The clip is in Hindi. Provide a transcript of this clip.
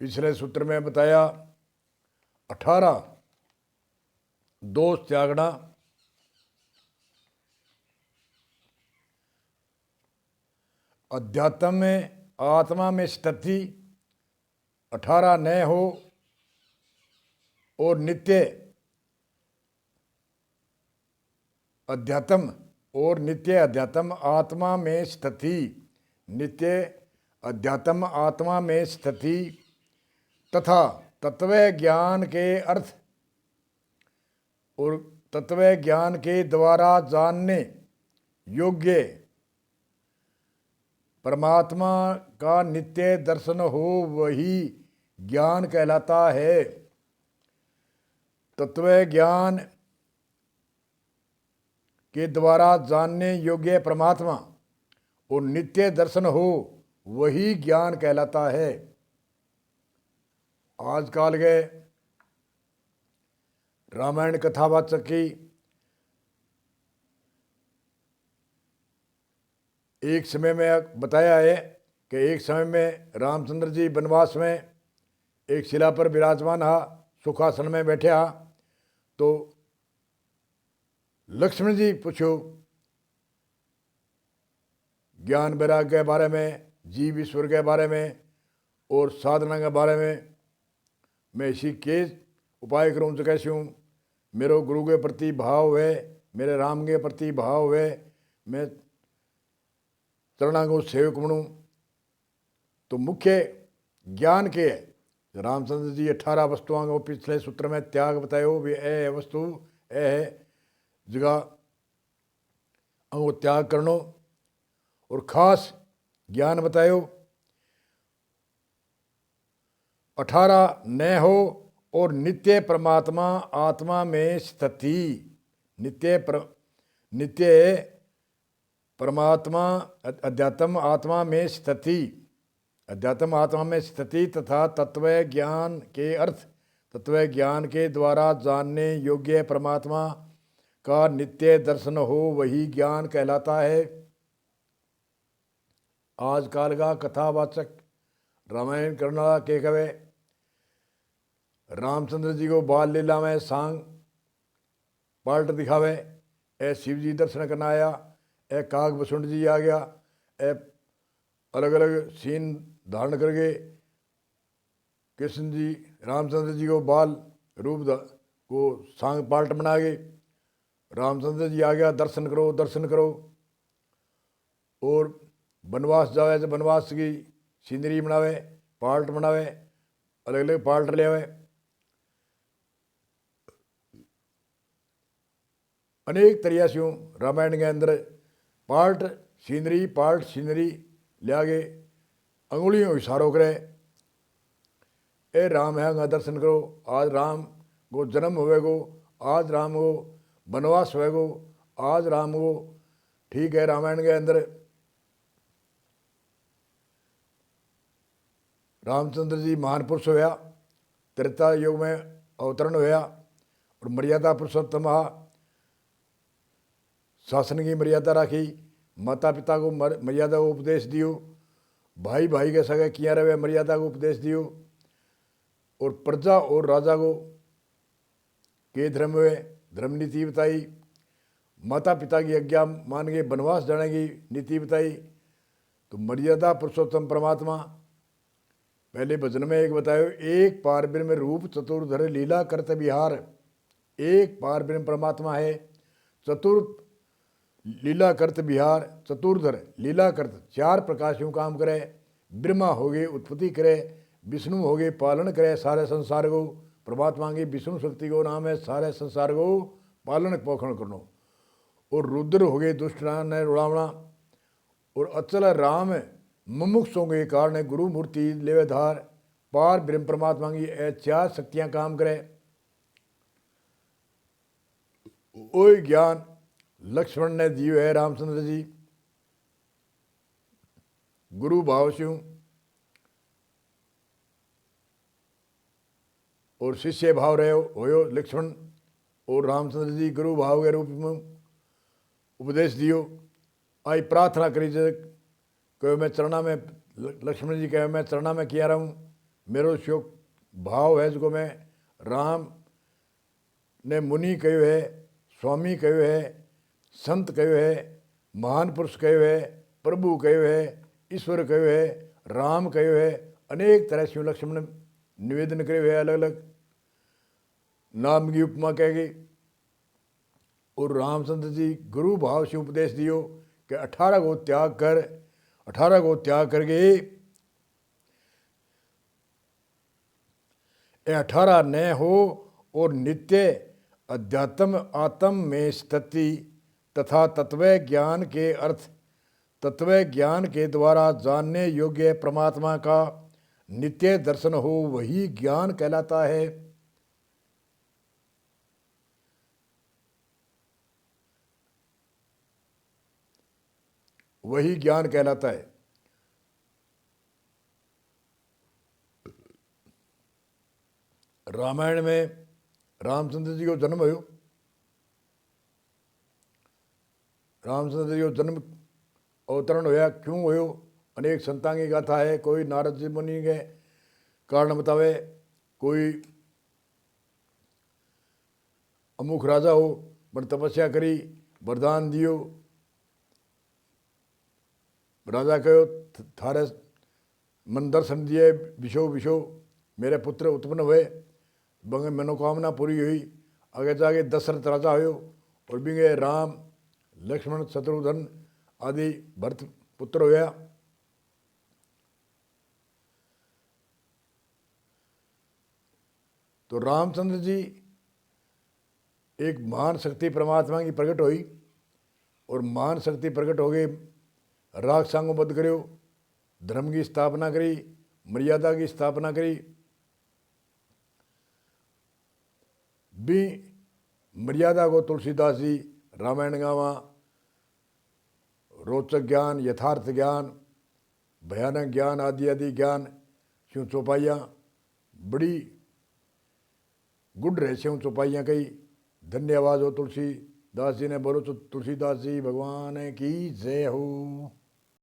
पिछले सूत्र में बताया 18 दोष त्यागना, अध्यात्म में आत्मा में स्थिति 18 नए हो और नित्य अध्यात्म और नित्य अध्यात्म आत्मा में स्थिति, नित्य अध्यात्म आत्मा में स्थिति तथा तत्व ज्ञान के अर्थ और तत्व ज्ञान के द्वारा जानने योग्य परमात्मा का नित्य दर्शन हो, वही ज्ञान कहलाता है। तत्व ज्ञान के द्वारा जानने योग्य परमात्मा और नित्य दर्शन हो, वही ज्ञान कहलाता है। आजकल के रामायण कथावाचक की एक समय में बताया है कि एक समय में रामचंद्र जी वनवास में एक शिला पर विराजमान हा, सुखासन में बैठे हा, तो लक्ष्मण जी पूछो ज्ञान वैराग्य के बारे में, जीव ईश्वर के बारे में और साधना के बारे में। मैं इसी के उपाय करूँ तो कैसे हूँ, मेरे गुरु के प्रति भाव है, मेरे राम के प्रति भाव है, मैं चरणागो सेवक बनूँ। तो मुख्य ज्ञान के रामचंद्र जी 18 वस्तुओं को पिछले सूत्र में त्याग बतायो भी ए वस्तु ए जगह अंगो त्याग करनो, और खास ज्ञान बतायो 18 न हो और नित्य परमात्मा आत्मा में स्थिति, नित्य परमात्मा अध्यात्म आत्मा में स्थिति, अध्यात्म आत्मा में स्थिति तथा तत्व ज्ञान के अर्थ, तत्व ज्ञान के द्वारा जानने योग्य परमात्मा का नित्य दर्शन हो, वही ज्ञान कहलाता है। आजकल का कथावाचक रामायण करना के कवे रामचंद्र जी को बाल लीला में सांग पाल्ट दिखावे, ए शिव जी दर्शन करना आया, ए काग बसुंड जी आ गया, ए अलग अलग सीन धारण करके कृष्ण जी रामचंद्र जी को बाल रूप को सांग पाल्ट बना के रामचंद्र जी आ गया, दर्शन करो दर्शन करो। और वनवास जावे तो वनवास की सीनरी बनावे, पार्ट बनावे, अलग अलग पार्ट ले आवे, अनेक तरीका से रामायण के अंदर पार्ट सीनरी ले आगे अंगुलियों इशारों करे, ए राम है दर्शन करो, आज राम को जन्म होवेगो, आज राम को वनवास होवेगो, आज राम को ठीक है। रामायण के अंदर रामचंद्र जी महान पुरुष होया, त्रेता युग में अवतरण होया और मर्यादा पुरुषोत्तम हा, शासन की मर्यादा राखी, माता पिता को मर्यादा को उपदेश दियो, भाई भाई के सगे किया रहे मर्यादा को उपदेश दियो, और प्रजा और राजा को के धर्म हुए धर्म नीति बताई, माता पिता की आज्ञा मान के वनवास जाने की नीति बताई। तो मर्यादा पुरुषोत्तम परमात्मा पहले भजन में एक बतायो, एक पार ब्रह्म रूप चतुर्धर लीला करत विहार, एक पार ब्रह्म परमात्मा है, चतुर लीला करत विहार, चतुर्धर लीला करत चार प्रकाशों काम करे, ब्रह्मा हो गए उत्पत्ति करे, विष्णु हो गए पालन करे सारे संसार को, परमात्मा की विष्णु शक्ति को नाम है सारे संसार को पालन पोषण करनो, और रुद्र हो गए दुष्ट ने उड़ावना, और अचल राम मुमुक्षों के कारण गुरु मूर्ति लेवेधार, पार ब्रह्म परमात्मा की चार शक्तियां काम करे। वो ज्ञान लक्ष्मण ने दियो है रामचंद्र जी, गुरु भाव से और शिष्य भाव रहे हो लक्ष्मण और रामचंद्र जी गुरु भाव के रूप में उपदेश दियो। आई प्रार्थना करी कहो मैं चरणा में, लक्ष्मण जी कहे मैं चरणा में किया रहूँ, मेरो शोक भाव है जिसको मैं राम ने मुनि कहो है, स्वामी कहो है, संत कहो है, महान पुरुष कहो है, प्रभु कहो है, ईश्वर कहो है, राम कहो है, अनेक तरह से लक्ष्मण निवेदन करे है, अलग अलग नाम की उपमा कहेगी। और रामचंद्र जी गुरु भाव से उपदेश दियो कि 18 को त्याग कर, 18 को त्याग करके ये 18 न हो और नित्य अध्यात्म आत्म में स्थिति तथा तत्व ज्ञान के अर्थ तत्व ज्ञान के द्वारा जानने योग्य परमात्मा का नित्य दर्शन हो, वही ज्ञान कहलाता है। वही ज्ञान कहलाता है। रामायण में रामचंद्र जी को जन्म हो, रामचंद्र जी को जन्म अवतरण होया क्यों हो, अनेक संतां की गाथा है। कोई नारद जी मुनि के कारण बतावे, कोई अमुख राजा हो बड़ तपस्या करी, वरदान दियो, राजा कहो थारे मन दर्शन दिए, विशो विशो मेरे पुत्र उत्पन्न हुए, बंगे मनोकामना पूरी हुई। आगे जाके दशरथ राजा हो और बिंगे राम लक्ष्मण शत्रुघ्न आदि भरत पुत्र होया। तो रामचंद्र जी एक महान शक्ति परमात्मा की प्रकट हुई और महान शक्ति प्रकट हो गई, राक्षसां को वध करो, धर्म की स्थापना करी, मर्यादा की स्थापना करी। भी मर्यादा को तुलसीदास जी रामायण गावा, रोचक ज्ञान, यथार्थ ज्ञान, भयानक ज्ञान, आदि आदि ज्ञान क्यों चौपाइयाँ बड़ी गुड रहे स्यों चौपाइयाँ कई। धन्यवाद हो तुलसीदास जी ने, बोलो तो तुलसीदास जी भगवान की जय हो।